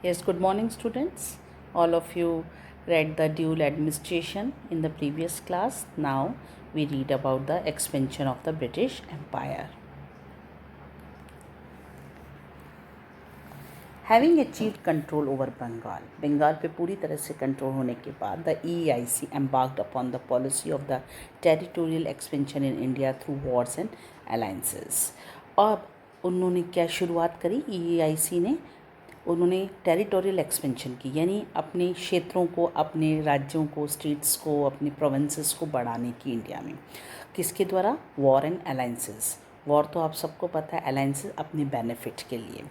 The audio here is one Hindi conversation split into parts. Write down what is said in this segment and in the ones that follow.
Yes, good morning, students. All of you read the dual administration in the previous class. Now we read about the expansion of the British Empire. Having achieved control over Bengal, Bengal पे पूरी तरह से कंट्रोल होने के बाद the EEIC embarked upon the policy of the territorial expansion in India through wars and alliances. अब उन्होंने क्या शुरुआत करी EEIC ने? उन्होंने टेरिटोरियल एक्सपेंशन की, यानी अपने क्षेत्रों को, अपने राज्यों को, स्टेट्स को, अपने प्रोविंसेस को बढ़ाने की इंडिया में। किसके द्वारा? War and alliances. वॉर तो आप सबको पता है, अलाइंसेस अपने बेनिफिट के लिए।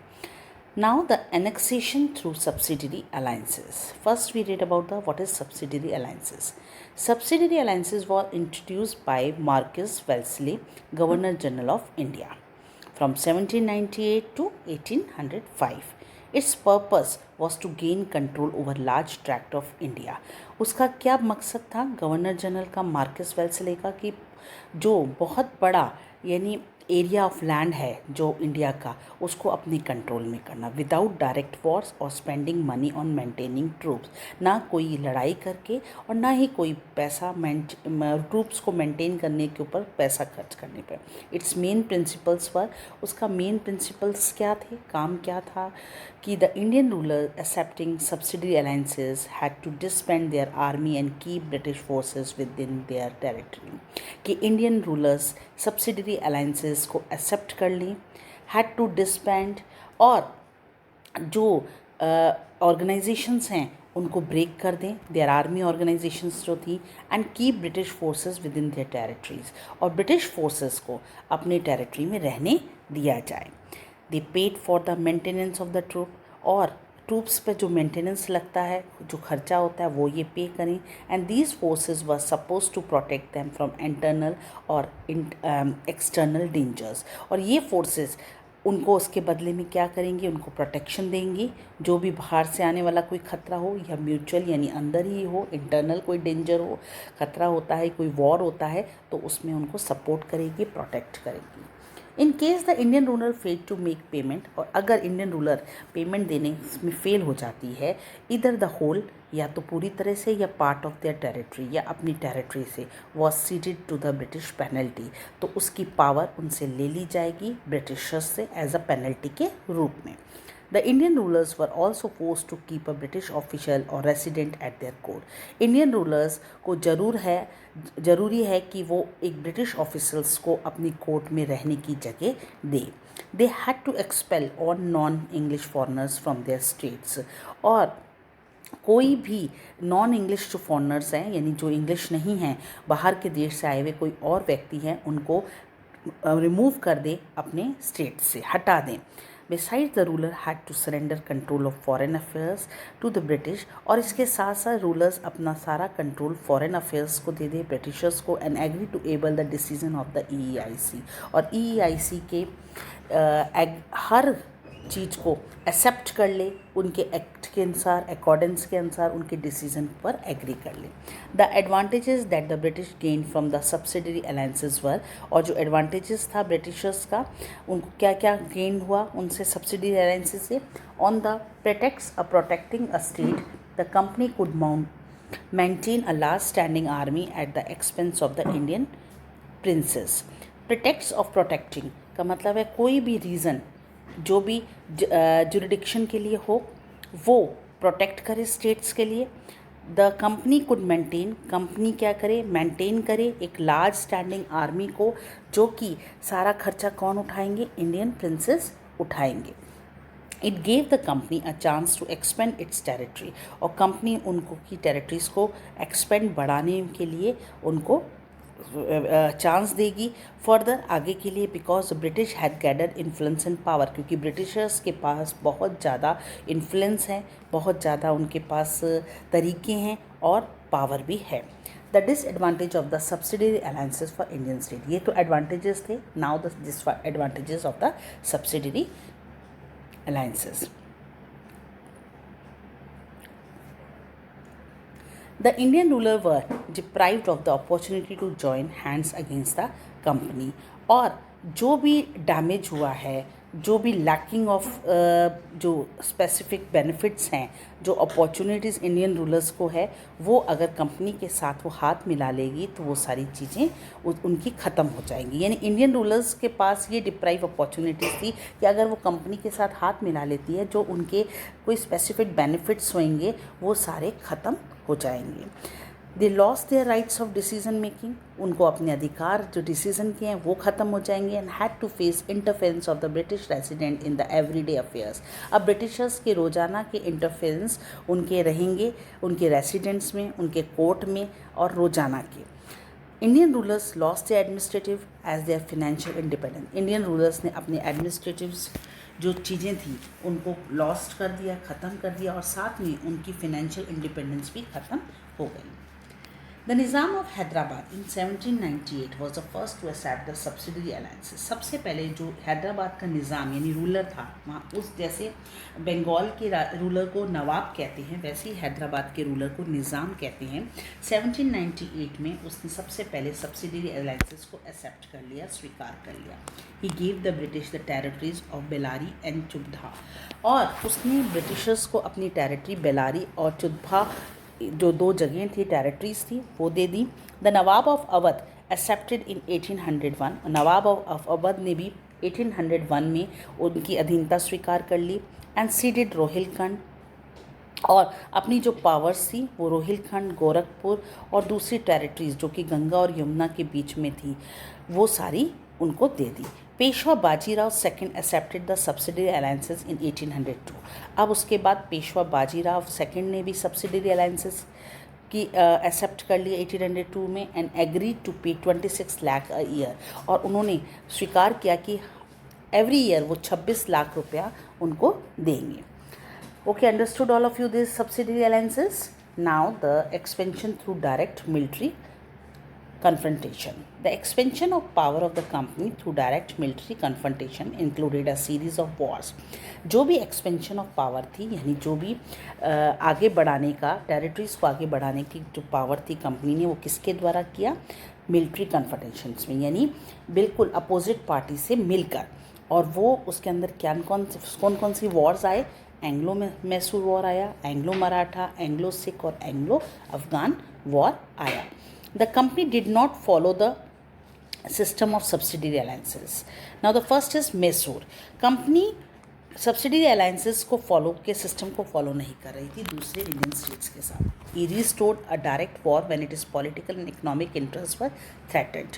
Now the annexation through subsidiary alliances. First we read about the what is subsidiary alliances. Subsidiary alliances were introduced by Marquis Wellesley, governor general of India, from 1798 to 1805. Its purpose was to gain control over large tract of India. उसका क्या मकसद था गवर्नर जनरल का, मार्कस वेल्सले का, कि जो बहुत बड़ा यानी एरिया ऑफ लैंड है जो इंडिया का, उसको अपने कंट्रोल में करना, विदाउट डायरेक्ट वॉर्स और spending money on maintaining troops. ना कोई लड़ाई करके और ना ही कोई पैसा ट्रूप्स को मेंटेन करने के ऊपर पैसा खर्च करने पर। इट्स मेन प्रिंसिपल्स पर, उसका मेन प्रिंसिपल्स क्या थे, काम क्या था, कि the Indian ruler accepting subsidiary alliances had to disband their army and keep British forces within their territory. कि इंडियन रूलर्स सब्सिडरी अलाइंसेस को एक्सेप्ट कर लें, हैड टू डिस्बैंड, और जो ऑर्गेनाइजेशंस हैं उनको ब्रेक कर दें, देयर आर्मी ऑर्गेनाइजेशंस जो थी, and keep British forces within their territories, और ब्रिटिश फोर्सेस को अपने टेरिटरी में रहने दिया जाए। They paid for the maintenance of the troop, और ट्रूप्स पे जो मेंटेनेंस लगता है, जो खर्चा होता है, वो ये पे करें। And these forces were suppose to protect them from internal और एक्सटर्नल डेंजर्स, और ये फोर्सेस उनको उसके बदले में क्या करेंगे, उनको प्रोटेक्शन देंगी। जो भी बाहर से आने वाला कोई ख़तरा हो, या म्यूचुअल यानी अंदर ही हो, इंटरनल कोई डेंजर हो, ख़तरा होता है, कोई वॉर होता है, तो उसमें उनको सपोर्ट करेगी, प्रोटेक्ट करेगी। In case the Indian ruler fail to make payment, और अगर इंडियन रूलर पेमेंट देने में फेल हो जाती है, इधर द होल, या तो पूरी तरह से, या पार्ट ऑफ देयर टेरिटरी, या अपनी टेरिटरी से, was ceded to the British penalty, तो उसकी पावर उनसे ले ली जाएगी ब्रिटिशर्स से एज अ पेनल्टी के रूप में। The Indian rulers were also forced to keep a British official or resident at their court. Indian rulers को ज़रूरी है कि वो एक ब्रिटिश ऑफिसल्स को अपनी कोर्ट में रहने की जगह दे। They had to expel all non-English foreigners from their states, और कोई भी नॉन इंग्लिश जो फॉरनर्स हैं, यानी जो इंग्लिश नहीं हैं, बाहर के देश से आए हुए कोई और व्यक्ति हैं, उनको रिमूव कर दे, अपने स्टेट से हटा दें। Besides, the ruler had to surrender control of foreign affairs to the British, और इसके साथ साथ रूलर्स अपना सारा कंट्रोल फॉरेन अफेयर्स को दे दे ब्रिटिशर्स को, and agree to able the decision of the EEIC, और EEIC के हर चीज़ को एक्सेप्ट कर ले, उनके एक्ट के अनुसार, अकॉर्डेंस के अनुसार उनके डिसीजन पर एग्री कर ले। The advantages that the British gain from the subsidiary alliances were, और जो एडवांटेजेस था ब्रिटिशर्स का, उनको क्या क्या गेन हुआ उनसे सब्सिडरी अलायंसेस से। On the pretext of protecting a state, the company could maintain a large standing army at the expense of the Indian princes. Pretext of protecting का मतलब है कोई भी रीज़न जो भी जुरिडिक्शन के लिए हो, वो प्रोटेक्ट करे स्टेट्स के लिए। The company could maintain, company क्या करे, मेंटेन करे एक लार्ज स्टैंडिंग आर्मी को, जो कि सारा खर्चा कौन उठाएंगे, इंडियन प्रिंसेस उठाएंगे। It gave the company a chance to expand its territory, और कंपनी उनको की टेरिटरीज को एक्सपेंड बढ़ाने के लिए उनको चांस देगी फर्दर आगे के लिए, because British had gathered influence and power, क्योंकि ब्रिटिशर्स के पास बहुत ज़्यादा इन्फ्लुएंस है, बहुत ज़्यादा उनके पास तरीके हैं और पावर भी है। The disadvantage of the subsidiary alliances for Indian state, ये तो एडवांटेजेस थे। Now the disadvantages of the subsidiary alliances. The Indian ruler were deprived of the opportunity to join hands against the company, और जो भी डैमेज हुआ है, जो भी लैकिंग ऑफ जो स्पेसिफिक बेनिफिट्स हैं, जो अपॉर्चुनिटीज़ इंडियन रूलर्स को है, वो अगर कंपनी के साथ वो हाथ मिला लेगी तो वो सारी चीज़ें उनकी ख़त्म हो जाएंगी। यानी इंडियन रूलर्स के पास ये डिप्राइव अपॉर्चुनिटीज़ थी कि अगर वो कंपनी के साथ हाथ मिला लेती है, जो उनके कोई स्पेसिफिक बेनिफिट्स होंगे वो सारे ख़त्म हो जाएंगे। They lose their rights of decision making, उनको अपने अधिकार जो डिसीजन के हैं वो ख़त्म हो जाएंगे। And had to face interference of the British resident in the everyday affairs. अब ब्रिटिशर्स के रोज़ाना के इंटरफेरेंस उनके रहेंगे, उनके रेसिडेंट्स में, उनके कोर्ट में और रोज़ाना के। Indian rulers lost their administrative as their financial independence. Indian rulers ने अपने एडमिनिस्ट्रेटिव जो चीज़ें थी उनको लॉस्ट कर दिया, ख़त्म कर दिया, और साथ में उनकी फाइनेंशियल इंडिपेंडेंस भी ख़त्म हो गई। The Nizam of Hyderabad in 1798 was the first to accept the subsidiary alliances. सबसे पहले जो हैदराबाद का निज़ाम यानी रूलर था, वहाँ उस जैसे बंगाल के रूलर को नवाब कहते हैं, वैसे ही हैदराबाद के रूलर को निज़ाम कहते हैं। 1798 में उसने सबसे पहले सब्सिडरी अलायंसेस को एक्सेप्ट कर लिया, स्वीकार कर लिया। He gave the British the territories of Bellary and चुबधा, और उसने ब्रिटिशर्स को अपनी टेरिटरी बेलारी और चुबधा जो दो जगहें थी, टेरिटरीज थी, वो दे दी। The Nawab of Awadh accepted in 1801, Nawab of Awadh ने भी 1801 में उनकी अधीनता स्वीकार कर ली। एंड सीडेड रोहिलखंड, और अपनी जो पावर्स थी वो रोहिलखंड, गोरखपुर और दूसरी टेरिटरीज जो कि गंगा और यमुना के बीच में थी वो सारी उनको दे दी। Peshwa Bajirao second accepted the subsidiary alliances in 1802। अब उसके बाद पेशवा बाजीराव सेकंड ने भी सब्सिडरी अलायंसेस की एक्सेप्ट कर लिया 1802 में। एंड एग्री टू पे 26 लाख अ ईयर, और उन्होंने स्वीकार किया कि एवरी ईयर वो 26 लाख रुपया उनको देंगे। Okay, understood all of you these subsidiary alliances? Now the expansion through direct military confrontation. The expansion of power of the company through direct military confrontation included a series of wars. जो भी expansion of power थी, यानी जो भी आगे बढ़ाने का, टेरिटरीज को आगे बढ़ाने की जो पावर थी कंपनी ने, वो किसके द्वारा किया? मिलिट्री कन्फ्रंटेशंस में, यानी बिल्कुल अपोजिट पार्टी से मिलकर। और वो उसके अंदर कौन कौन सी वॉर्स आए? एंग्लो मैसूर वॉर आया, एंग्लो मराठा, एंग्लो सिख और एंग्लो अफगान वॉर आया। The company did not follow the system of subsidiary alliances. Now the first is Mysore. Company subsidiary alliances को फॉलो के सिस्टम को फॉलो नहीं कर रही थी दूसरे इंडियन स्टेट्स के साथ। He restored a direct war when it is political and economic interest were threatened,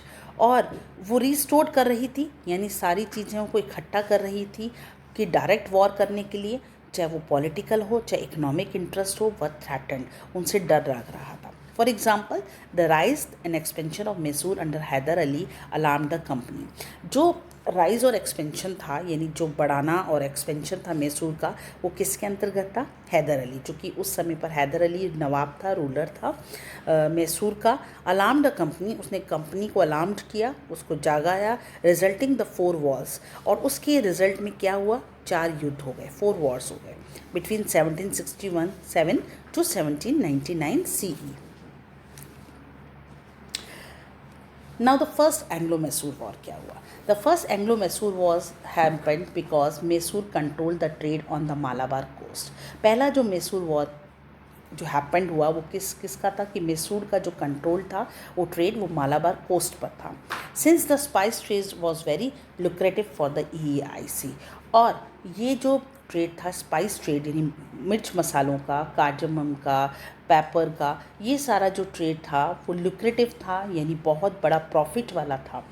और वो रिस्टोर कर रही थी, यानी सारी चीज़ों को इकट्ठा कर रही थी कि डायरेक्ट वॉर करने के लिए, चाहे वो पॉलिटिकल हो चाहे इकोनॉमिक इंटरेस्ट हो, वह थ्रेटेंड, उनसे डर लग रहा था। For example, the rise and expansion of Mysore under Hyder Ali alarm the company. जो राइज और एक्सपेंशन था, यानी जो बढ़ाना और एक्सपेंशन था मैसूर का, वो किसके अंतर्गत था? हैदर अली, जो कि उस समय पर हैदर अली नवाब था, रूलर था मैसूर का। अलार्म द कंपनी, उसने कंपनी को अलार्म्ड किया, उसको जागाया। रिजल्टिंग द 4 वॉर्स, और उसके रिजल्ट में क्या हुआ? 4 युद्ध हो गए, 4 वॉर्स हो गए between 1767 to 1799 CE। Now the first Anglo-Mysore war क्या हुआ? The first Anglo-Mysore wars happened because Mysore controlled the trade on the Malabar coast. पहला जो मैसूर वॉर जो हैपेंड हुआ वो किसका था? कि मैसूर का जो कंट्रोल था, वो ट्रेड वो मालाबार कोस्ट पर था। Since the spice trade was very lucrative for the EAIC, और ये जो ट्रेड था स्पाइस ट्रेड, यानी मिर्च मसालों का, कार्डमम का, पेपर का, ये सारा जो ट्रेड था वो लुक्रेटिव था, यानी बहुत बड़ा प्रॉफिट वाला था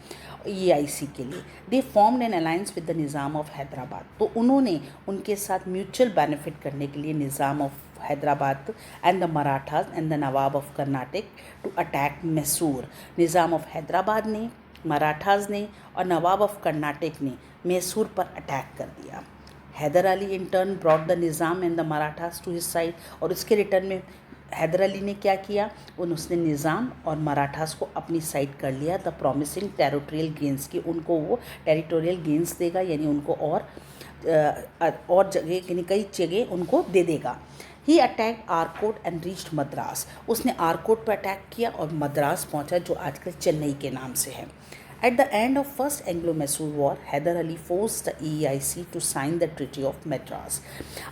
EAIC के लिए। They formed an alliance with the Nizam of Hyderabad, तो उन्होंने उनके साथ म्यूचुअल बेनिफिट करने के लिए Nizam of Hyderabad and the Marathas and the Nawab of Karnataka to attack Mysore. Nizam of Hyderabad ने, मराठास ने और नवाब ऑफ कर्नाटक ने मैसूर पर अटैक कर दिया। Hyder Ali in turn brought the Nizam and the Marathas to his side, और उसके रिटर्न में हैदर अली ने क्या किया? उसने निज़ाम और मराठास को अपनी साइड कर लिया, द प्रॉमिसिंग टेरिटोरियल गेंस की, उनको वो टेरिटोरियल गेंस देगा, यानी उनको और जगह, यानी कई जगह उनको दे देगा। He attack Arcot and reached Madras, उसने आरकोट पर अटैक किया और मद्रास पहुंचा, जो आजकल चेन्नई के नाम से है। At the end of First Anglo-Mysore War, Hyder Ali forced the EIC to sign the Treaty of Madras.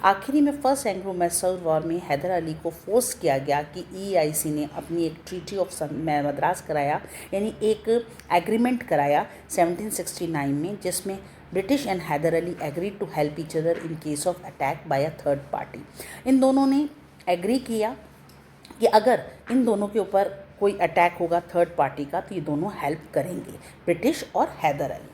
आखिरी में फर्स्ट एंग्लो मैसूर वॉर में हैदर अली को फोर्स किया गया कि EIC ने अपनी एक ट्रीटी ऑफ मद्रास कराया, यानी एक एग्रीमेंट कराया 1769 में, जिसमें British and Hyder Ali agree to help each other in case of attack by a third party. इन दोनों ने एग्री किया कि अगर इन दोनों के ऊपर कोई अटैक होगा थर्ड पार्टी का तो ये दोनों हेल्प करेंगे, ब्रिटिश और Hyder Ali.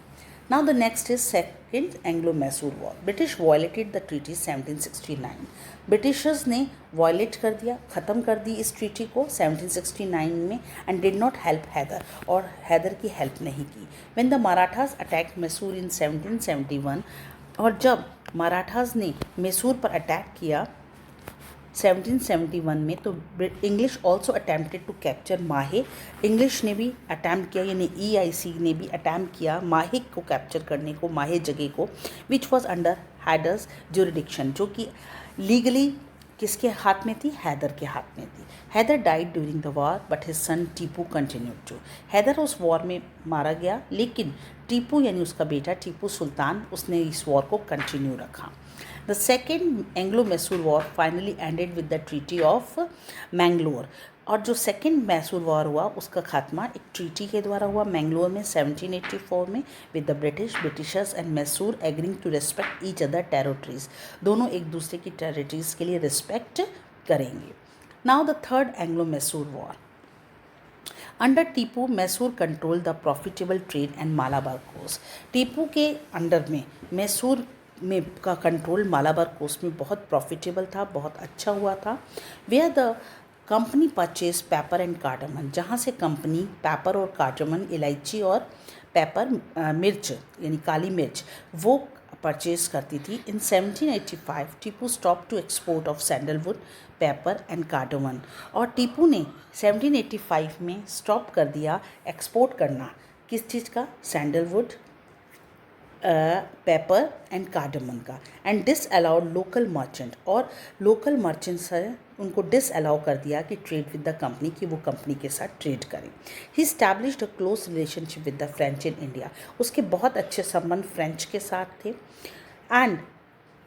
Now the next is second Anglo Mysore war. British violated the treaty 1769। Britishers ने वायलेट कर दिया, ख़त्म कर दी इस ट्रीटी को 1769 में, and did not help Hyder, और हैदर की हेल्प नहीं की। When the Marathas attack Mysore in 1771, और जब मराठास ने मैसूर पर अटैक किया 1771 में, तो English also attempted to capture Mahe. English ने भी अटैम्प्ट किया, यानी EIC ने भी अटैम्प्ट किया माहे को कैप्चर करने को, माहे जगह को, which was under Haiders jurisdiction, जो कि लीगली किसके हाथ में थी? हैदर के हाथ में थी। Hyder died during the war but his son Tipu continued to. Hyder उस वॉर में मारा गया, लेकिन टीपू यानी उसका बेटा टीपू सुल्तान, उसने इस वॉर को कंटिन्यू रखा। The second Anglo-Mysore War finally ended with the Treaty of Mangalore। और जो सेकेंड मैसूर वॉर हुआ उसका खात्मा एक ट्रीटी के द्वारा हुआ मैंगलोर में 1784 में, with the Britishers and Mysore agreeing to respect each other territories. दोनों एक दूसरे की टेरिटरीज के लिए रिस्पेक्ट करेंगे। Now the third एंग्लो-मैसूर war. Under Tipu, Mysore control the profitable trade and Malabar coast. Tipu के अंडर में मैसूर में का कंट्रोल मालाबार कोस्ट में बहुत प्रॉफिटेबल था, बहुत अच्छा हुआ था। Where the company purchase pepper and cardamom, जहाँ से कंपनी पेपर और कार्डमन, इलायची और पेपर मिर्च यानी काली मिर्च, वो परचेज करती थी। In 1785 Tipu stop to export of sandalwood, pepper and cardamom, और टीपू ने 1785 में स्टॉप कर दिया एक्सपोर्ट करना किस चीज़ का? सैंडलवुड, पेपर एंड कार्डमन का, and disallowed local merchant, और लोकल मर्चेंट्स है उनको डिस अलाउ कर दिया कि ट्रेड विद द कंपनी, कि वो कंपनी के साथ ट्रेड करें। He established a close relationship with the French in India, उसके बहुत अच्छे संबंध फ्रेंच के साथ थे। एंड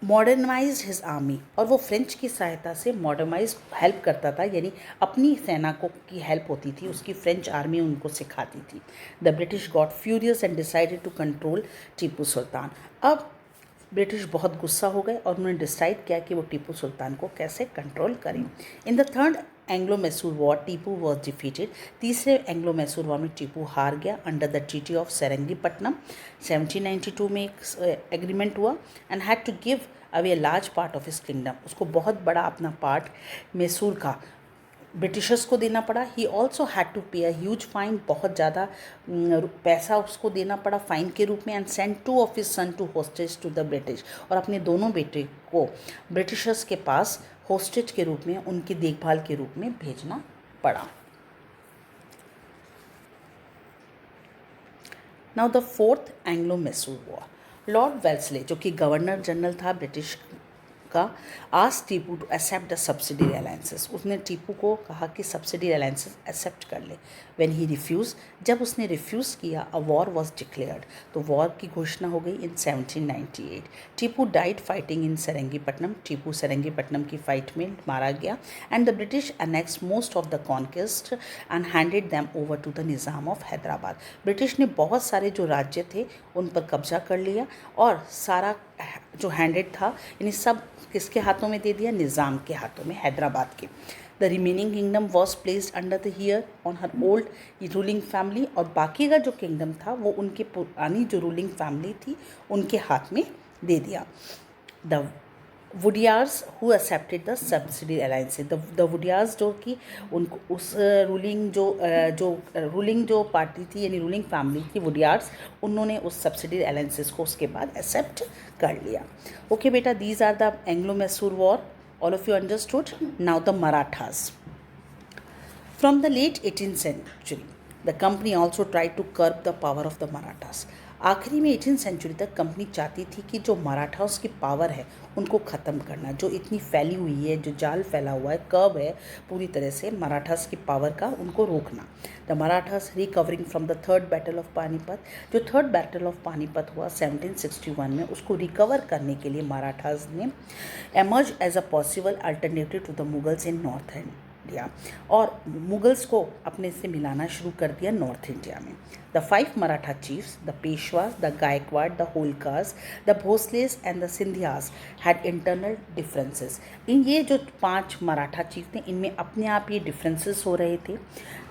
मॉडर्नाइज हिज आर्मी, और वो फ्रेंच की सहायता से मॉडर्नाइज हेल्प करता था, यानी अपनी सेना को की हेल्प होती थी, उसकी फ्रेंच आर्मी उनको सिखाती थी। The British got furious and decided to control Tipu Sultan. अब ब्रिटिश बहुत गुस्सा हो गए और उन्होंने डिसाइड किया कि वो टीपू सुल्तान को कैसे कंट्रोल करें। In the third Anglo Mysore war Tipu was defeated. तीसरे एंग्लो मैसूर वॉर में टीपू हार गया under the treaty of Seringapatam. 1792 में एक एग्रीमेंट हुआ, and had to give away large part of his kingdom. उसको बहुत बड़ा अपना पार्ट मैसूर का ब्रिटिशर्स को देना पड़ा। ही ऑल्सो हैड टू पे अ ह्यूज फाइन, बहुत ज़्यादा पैसा उसको देना पड़ा फाइन के रूप में। And send 2 of his son to hostage to the British, और अपने दोनों बेटे को ब्रिटिशर्स के पास होस्टेज के रूप में, उनकी देखभाल के रूप में भेजना पड़ा। Now the fourth Anglo Mysore war. Lord Wellesley, जो कि गवर्नर जनरल था ब्रिटिश का, आज Tipu to accept the subsidy alliances. उसने टीपू को कहा कि सब्सिडी अलायंसेस एक्सेप्ट कर ले। व्हेन ही रिफ्यूज़, जब उसने रिफ्यूज़ किया, अ वॉर वॉज डिक्लेयर्ड, तो वॉर की घोषणा हो गई in 1798। Tipu died fighting in Seringapatam, Tipu Seringapatam की फाइट में मारा गया। And the British annex most of the conquest and handed them over to the Nizam of Hyderabad. British ने बहुत सारे जो राज्य थे उन पर कब्जा कर लिया, और सारा जो हैंडेड था यानी सब किसके हाथों में दे दिया? निज़ाम के हाथों में, हैदराबाद के। The remaining kingdom was placed under the here on her old ruling family, और बाकी का जो किंगडम था वो उनके पुरानी जो रूलिंग फैमिली थी उनके हाथ में दे दिया। The Wodeyars who accepted the subsidy alliances, the Wodeyars जो कि उनको उस रूलिंग जो पार्टी थी यानी रूलिंग फैमिली थी वुडियार्स, उन्होंने उस सब्सिडी अलायंसेस को उसके बाद एक्सेप्ट कर लिया। ओके बेटा, these are the Anglo Mysore war, all of you understood. Now the Marathas. From the late 18th century, the company also tried to curb the power of the Marathas. आखिरी में 18th सेंचुरी तक कंपनी चाहती थी कि जो मराठास की पावर है उनको ख़त्म करना, जो इतनी फैली हुई है, जो जाल फैला हुआ है, कर्व है पूरी तरह से मराठास की पावर का, उनको रोकना। The Marathas recovering from the third battle of Panipat, जो थर्ड बैटल ऑफ पानीपत हुआ 1761 में, उसको रिकवर करने के लिए मराठास ने emerge as a possible alternative to the Mughals in north India, और मुगल्स को अपने से मिलाना शुरू कर दिया नॉर्थ इंडिया में। The 5 Maratha chiefs, the Peshwas, the Gaikwad, the Holkars, the Bhosles and the Sindhyas had internal differences. इन ये जो 5 मराठा चीफ थे, इनमें अपने आप ये डिफरेंसेस हो रहे थे।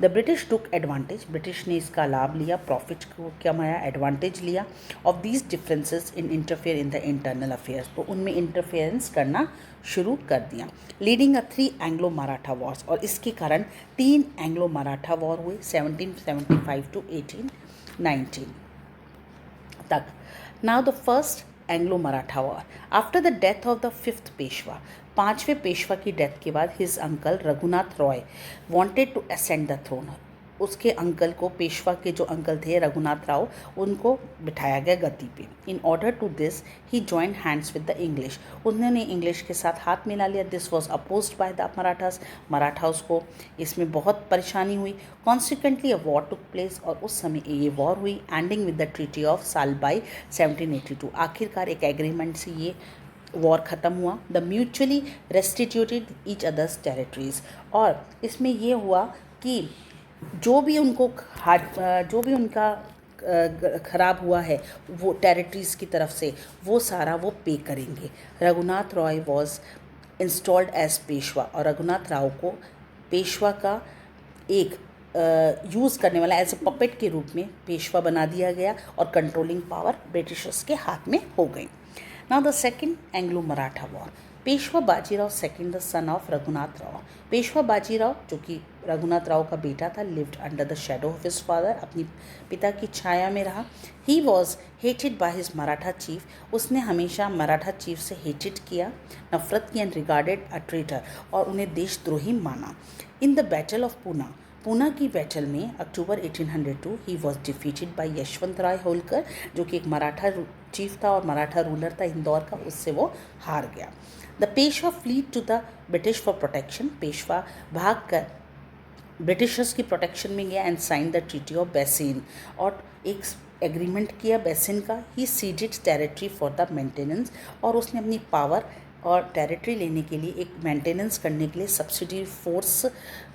The British took advantage, British ने इसका लाभ लिया, प्रॉफिट को कमाया, एडवांटेज लिया of these differences in interfere in the internal affairs, तो उनमें इंटरफेरेंस करना शुरू कर दिया। Leading a 3 Anglo Maratha Wars, और इसके कारण 3 एंग्लो मराठा वॉर हुए 1775 टू 1819 तक। Now the first Anglo Maratha war after the death of the 5th Peshwa, 5वें पेशवा की डेथ के बाद his uncle Raghunath Rao wanted to ascend the throne, उसके अंकल को, पेशवा के जो अंकल थे रघुनाथ राव, उनको बिठाया गया गद्दी पे। In order to this he join hands with the English, उन्होंने इंग्लिश के साथ हाथ मिला लिया। This was opposed by the Marathas, Marathas को इसमें बहुत परेशानी हुई। Consequently a war took place, और उस समय ये वॉर हुई, ending with the treaty of Salbai 1782, आखिरकार एक एग्रीमेंट से ये वॉर ख़त्म हुआ। The mutually restituted each others territories, और इसमें ये हुआ कि जो भी उनका ख़राब हुआ है वो टेरिटरीज़ की तरफ से, वो सारा वो पे करेंगे। Raghunath Roy was installed as Peshwa, और रघुनाथ राव को पेशवा का एक यूज़ करने वाला एज अ पपेट के रूप में पेशवा बना दिया गया, और कंट्रोलिंग पावर ब्रिटिशर्स के हाथ में हो गई। Now the second Anglo Maratha war, Peshwa Bajirao second the son of Raghunath Rao, Peshwa Bajirao जो कि रघुनाथ राव का बेटा था, lived under the shadow of his father, अपनी पिता की छाया में रहा। He was hated by his Maratha chief, उसने हमेशा मराठा चीफ से हेटेड किया, नफरत की, एंड रिगार्डेड अ ट्रेटर, और उन्हें देशद्रोही माना। In the battle of Poona, Poona की बैटल में October 1802 he was defeated by Yashwant Rao Holkar, जो कि एक मराठा चीफ था और मराठा रूलर था इंदौर का, उससे वो हार गया। The Peshwa fled to the British for protection, Peshwa भाग कर ब्रिटिशर्स की प्रोटेक्शन में गया, and sign the treaty of Bassein, और एक एग्रीमेंट किया बेसिन का। He ceded territory for the maintenance, और उसने अपनी पावर और टेरिटरी लेने के लिए, एक मेंटेनेंस करने के लिए सब्सिडी फोर्स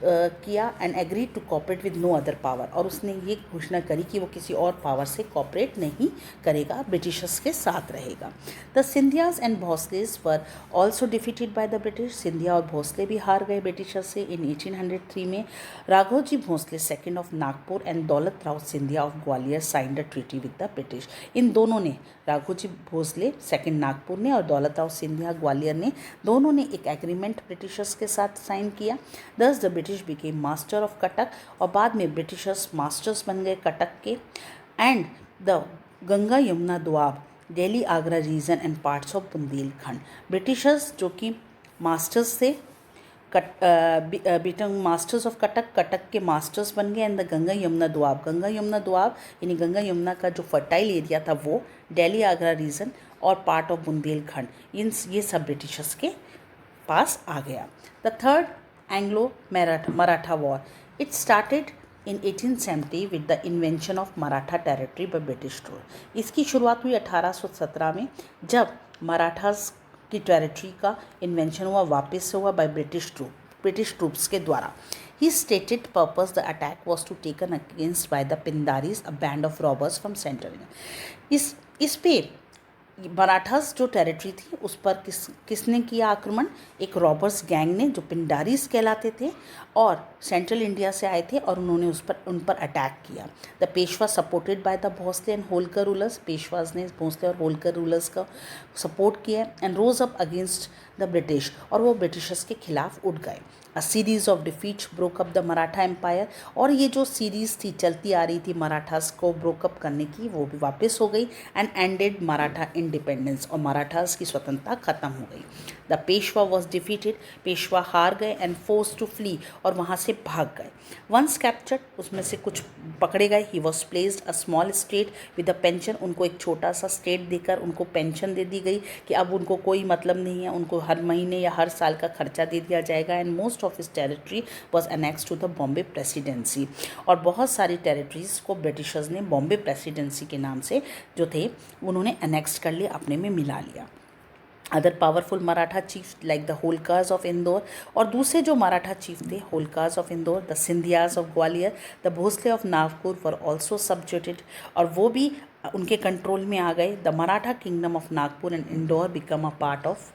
किया, and agree to cooperate with no other power, और उसने ये घोषणा करी कि वो किसी और पावर से कॉपरेट नहीं करेगा, ब्रिटिशर्स के साथ रहेगा। The Scindias and Bhonsles were also defeated by the British, Scindia और भोसले भी हार गए ब्रिटिशर्स से। इन 1803 में Raghoji Bhonsle second of Nagpur and Daulat Rao Scindia of Gwalior signed a treaty with the British, इन दोनों ने, राघोजी भोसले सेकेंड नागपुर ने और दौलत राव सिंधिया ग्वालियर ने, दोनों ने एक एग्रीमेंट ब्रिटिशर्स के साथ साइन किया। Thus the British became master of Cuttack, और बाद में ब्रिटिशर्स मास्टर्स बन गए कटक के। And the Ganga Yamuna Doab, Delhi Agra region and parts of Bundelkhand, Britishers जो कि मास्टर्स थे, मास्टर्स ऑफ कटक, कटक के मास्टर्स बन गए। एंड द गंगा यमुना दोआब, गंगा यमुना दोआब यानी गंगा यमुना का जो फर्टाइल एरिया था वो दिल्ली आगरा रीजन और पार्ट ऑफ बुंदेलखंड, ये सब ब्रिटिशर्स के पास आ गया। The third Anglo Maratha war, it started in 1870 with the invention of Maratha territory by British rule, इसकी शुरुआत हुई 1817 में, जब मराठास की टेरिटरी का इन्वेंशन हुआ, वापस हुआ बाय ब्रिटिश ट्रूप्स के द्वारा। He stated purpose the attack was to taken against by the Pindaris, a band of robbers from central India. इस पे मराठास जो टेरिटरी थी उस पर किसने किया आक्रमण, एक रॉबर्स गैंग ने, जो पिंडारीज कहलाते थे और सेंट्रल इंडिया से आए थे, और उन्होंने उन पर अटैक किया। The Peshwa supported by the Bhonsle and Holkar rulers, Peshwas ने भोसले और होलकर रूलर्स का सपोर्ट किया, and rose up against the British, और वो ब्रिटिशर्स के खिलाफ उठ गए। A series of defeats broke up the Maratha empire, और ये जो सीरीज़ थी चलती आ रही थी मराठास को ब्रोकअप करने की, वो भी वापस हो गई। एंड एंडेड मराठा इंडिपेंडेंस, और मराठास की स्वतंत्रता खत्म हो गई। The Peshwa was defeated, Peshwa हार गए एंड फोर्स टू फ्ली, और वहाँ से भाग गए। वंस कैप्चर्ड, उसमें से कुछ पकड़े गए। He was placed a small state with a pension, उनको एक छोटा सा स्टेट देकर उनको पेंशन दे दी गई कि अब उनको कोई मतलब नहीं है, उनको हर महीने या हर साल का खर्चा दे दिया जाएगा। And most of his territory was annex to the Bombay presidency, और बहुत सारी टेरिटरीज को ब्रिटिशर्स ने बॉम्बे प्रेसिडेंसी के नाम से जो थे उन्होंने अनेक्स कर लिया, अपने में मिला लिया। Other powerful Maratha chief like the Holkars of Indore, और दूसरे जो मराठा चीफ थे Holkars of Indore, the Scindias of Gwalior, the Bhonsle of Nagpur were also subjugated, और वो भी उनके कंट्रोल में आ गए। The Maratha kingdom of Nagpur and Indore become a part of,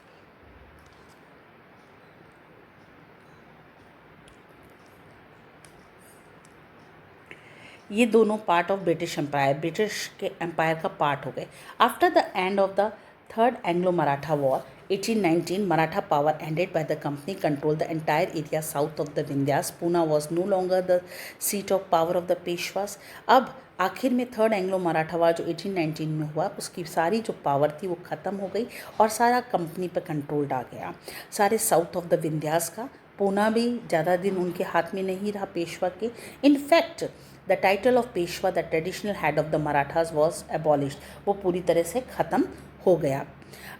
ये दोनों part of British empire, British के एम्पायर का पार्ट हो गए। After the end of the third Anglo Maratha war 1819, Maratha power ended by the company control the entire area south of the Vindhyas. Poona was no longer the seat of power of the Peshwas. अब आखिर में थर्ड एंग्लो मराठा वॉर जो 1819 में हुआ, उसकी सारी जो पावर थी वो ख़त्म हो गई और सारा कंपनी पर कंट्रोल आ गया, सारे साउथ ऑफ द विंध्यास का। पूना भी ज़्यादा दिन उनके हाथ में नहीं रहा पेशवा के। In fact the title of Peshwa, the traditional head of the Marathas, was abolished, वो पूरी तरह से ख़त्म हो गया।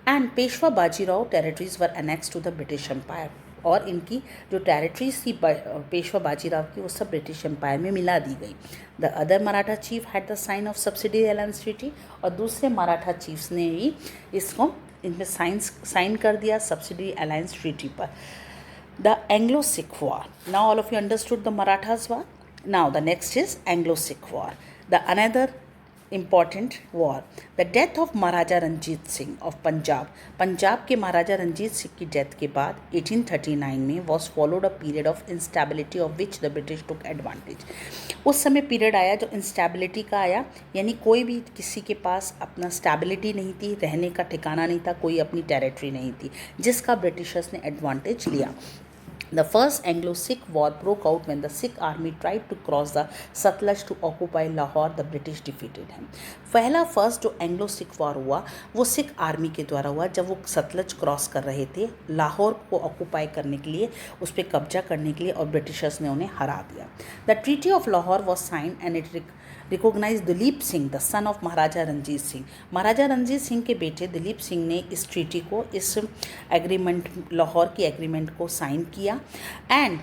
And Peshwa Bajirao territories were annex to the British empire, और इनकी जो टेरिटरीज थी पेशवा बाजीराव की, वो सब ब्रिटिश एम्पायर में मिला दी गई। The other Maratha chief had the sign of subsidy alliance treaty, और दूसरे मराठा चीफ्स ने ही इसको इनमें साइन कर दिया सब्सिडी अलायंस ट्रीटी पर। The एंग्लो-सिख war, now all of you understood the Marathas war. Now the next is Anglo-Sikh War, the another important war. The death of Maharaja Ranjit Singh of Punjab, Punjab के महाराजा रंजीत सिंह की डेथ के बाद 1839 में was followed a period of instability of which the British took advantage. उस समय पीरियड आया जो इंस्टेबिलिटी का आया, यानी कोई भी किसी के पास अपना स्टेबिलिटी नहीं थी, रहने का ठिकाना नहीं था, कोई अपनी टेरिटरी नहीं थी, जिसका ब्रिटिशर्स ने एडवांटेज लिया। The first Anglo-Sikh War broke out when the Sikh army tried to cross the Satluj to occupy Lahore. The British defeated him. पहला फर्स्ट जो एंग्लो सिख वॉर हुआ वो सिख आर्मी के द्वारा हुआ, जब वो सतलज क्रॉस कर रहे थे लाहौर को ऑक्यूपाई करने के लिए, उस पर कब्जा करने के लिए, और ब्रिटिशर्स ने उन्हें हरा दिया। The treaty of Lahore was sign and it recognize Dilip Singh the son of Maharaja Ranjit Singh. Maharaja Ranjit Singh के बेटे दिलीप सिंह ने इस ट्रीटी को, इस एग्रीमेंट, लाहौर की एग्रीमेंट को साइन किया। And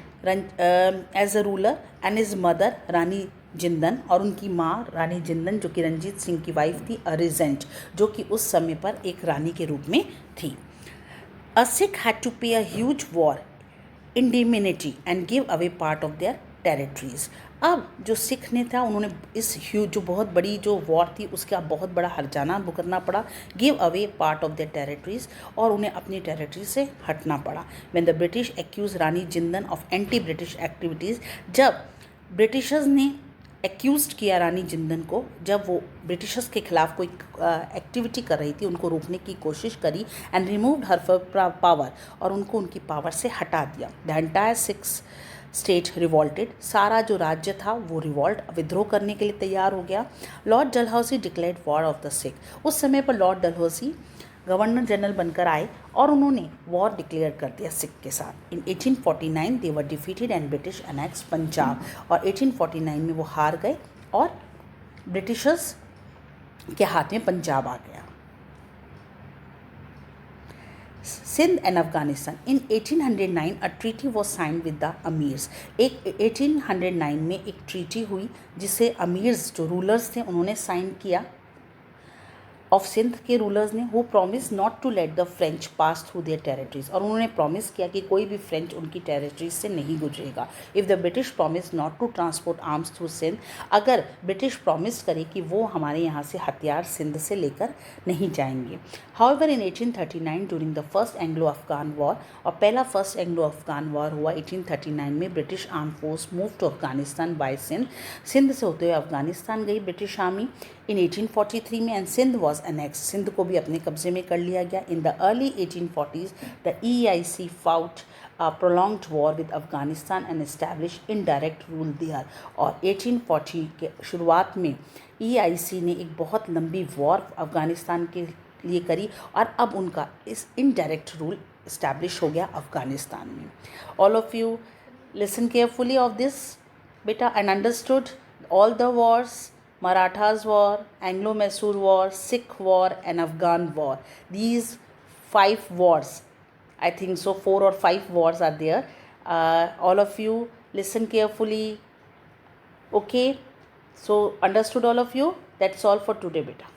as a ruler and his mother Rani Jindan, और उनकी माँ रानी जिंदन जो कि रंजीत सिंह की वाइफ थी, अरिजेंट, जो कि उस समय पर एक रानी के रूप में थी। अ सिख हैड टू पे a huge war indemnity and give away part of their territories. अब जो सिख ने था उन्होंने इस ह्यूज जो बहुत बड़ी जो वॉर थी उसका बहुत बड़ा हर्जाना भुगतना पड़ा, give away part of their territories, और उन्हें अपनी टेरिटरी से हटना पड़ा। When the British accuse Rani Jindan of anti British activities, जब ब्रिटिशर्स ने एक्यूज़ किया रानी जिंदन को, जब वो ब्रिटिशर्स के खिलाफ कोई एक्टिविटी कर रही थी, उनको रोकने की कोशिश करी, एंड रिमूव्ड हर पावर, और उनको उनकी पावर से हटा दिया। द एंटायर सिक्स स्टेट रिवॉल्टेड, सारा जो राज्य था वो रिवॉल्ट, विद्रोह करने के लिए तैयार हो गया। Lord Dalhousie declared war of the Sikh, उस समय पर लॉर्ड डलहौसी गवर्नर जनरल बनकर आए और उन्होंने वॉर डिक्लेयर कर दिया सिख के साथ। In 1849 they were defeated and British annex Punjab, और 1849 में वो हार गए और ब्रिटिशर्स के हाथ में पंजाब आ गया। Sindh and Afghanistan, in 1809 a treaty was sign with the amirs, एक 1809 में एक ट्रीटी हुई जिसे अमीर्स जो रूलर्स थे उन्होंने साइन किया ऑफ सिंध के रूलर्स ने, who promise not to let the French pass through their territories, और उन्होंने प्रॉमिस किया कि कोई भी फ्रेंच उनकी टेरिटरीज से नहीं गुजरेगा। If the British promise not to transport arms through Sindh, अगर ब्रिटिश प्रॉमिस करे कि वो हमारे यहाँ से हथियार सिंध से लेकर नहीं जाएंगे। However in 1839 during the first Anglo Afghan war, और पहला फर्स्ट एंग्लो अफगान वॉर हुआ 1839 में, British arm force move to Afghanistan by Sindh, Sindh से होते हुए अफगानिस्तान गई ब्रिटिश आर्मी इन 1843 में, and Sindh was annexed. Sindh को भी अपने कब्जे में कर लिया गया. In the early 1840s, the EIC fought a prolonged war with Afghanistan and established indirect rule there. और 1840 के शुरुआत में EIC ने एक बहुत लंबी वॉर अफ़गानिस्तान के लिए करी और अब उनका इस इनडायरेक्ट रूल इस्टेब्लिश हो गया अफ़गानिस्तान में. All of you listen carefully of this बेटा and understood all the wars, Marathas war, Anglo-Mysore war, Sikh war and Afghan war. These 5 wars, I think so 4 or 5 wars are there. All of you listen carefully. Okay, so understood all of you? That's all for today beta.